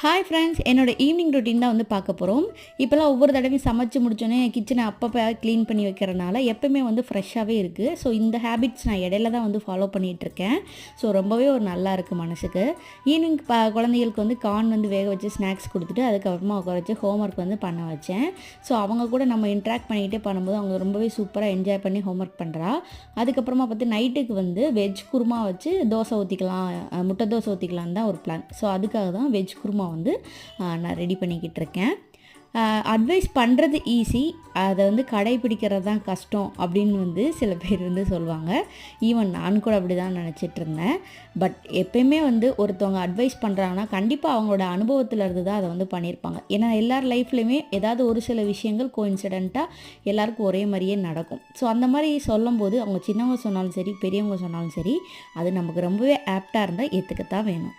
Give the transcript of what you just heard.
Hi friends, என்னோட evening routine தான் வந்து பார்க்க போகிறோம். இப்போலாம் ஒவ்வொரு தடவையும் சமைச்சு முடிச்சோன்னே கிச்சனை அப்பப்போ க்ளீன் பண்ணி வைக்கிறனால எப்போவுமே வந்து ஃப்ரெஷ்ஷாகவே இருக்குது. ஸோ இந்த ஹேபிட்ஸ் நான் இடையில தான் வந்து ஃபாலோ பண்ணிகிட்ருக்கேன். ஸோ ரொம்பவே ஒரு நல்லா இருக்குது மனசுக்கு. ஈவினிங் குழந்தைகளுக்கு வந்து கார்ன் வந்து வேக வச்சு ஸ்நாக்ஸ் கொடுத்துட்டு அதுக்கப்புறமா உட்கார வச்சு ஹோம்ஒர்க் வந்து பண்ண வச்சேன். ஸோ அவங்க கூட நம்ம இன்ட்ராக்ட் பண்ணிக்கிட்டே பண்ணும்போது அவங்க ரொம்பவே சூப்பராக என்ஜாய் பண்ணி ஹோம்ஒர்க் பண்ணுறா. அதுக்கப்புறமா பார்த்து நைட்டுக்கு வந்து வெஜ் குருமா வச்சு தோசை ஊற்றிக்கலாம், முட்டை தோசை ஊற்றிக்கலான்னு தான் ஒரு பிளான். ஸோ அதுக்காக தான் வெஜ் குருமா வந்து நான் ரெடி பண்ணிக்கிட்டு இருக்கேன். அட்வைஸ் பண்ணுறது ஈஸி, அதை வந்து கடைப்பிடிக்கிறது தான் கஷ்டம் அப்படின்னு வந்து சில பேர் வந்து சொல்லுவாங்க. ஈவன் நான் கூட அப்படி தான் நினச்சிட்டு இருந்தேன். பட் எப்பயுமே வந்து ஒருத்தவங்க அட்வைஸ் பண்ணுறாங்கன்னா கண்டிப்பாக அவங்களோட அனுபவத்தில் இருந்து தான் அதை வந்து பண்ணியிருப்பாங்க. ஏன்னா எல்லார் லைஃப்லையுமே ஏதாவது ஒரு சில விஷயங்கள் கோஇன்சிடெண்ட்டாக எல்லாருக்கும் ஒரே மாதிரியே நடக்கும். ஸோ அந்த மாதிரி சொல்லும்போது அவங்க சின்னவங்க சொன்னாலும் சரி, பெரியவங்க சொன்னாலும் சரி, அது நமக்கு ரொம்பவே ஆப்டாக இருந்தால் ஏற்றுக்கத்தான் வேணும்.